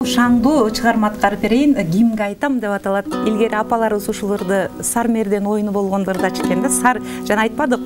Шаңдуу чыгарма аткарып берейин, кимге айтам деп аталат. Илгери апаларыбыз ушуларды сар мерден оюну болгондорду ачып экен да. Сар жана айтпадык.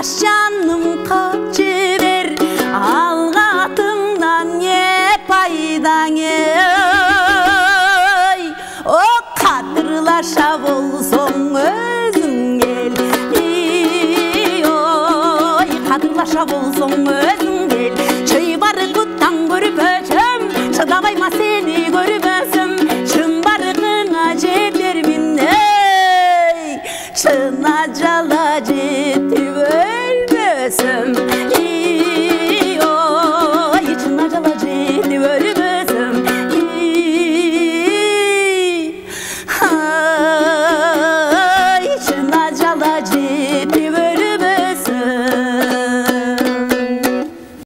Жаным қачы бер, алғатымнан не пайдаң ей? О, қадырлаша болсоң өзің кел, ой, қадырлаша болсоң өзің кел. Чыйбары құттан көріп өчім, шыдабайма сені көріп өсім, шын барығыңа жетермін ей, шын ажал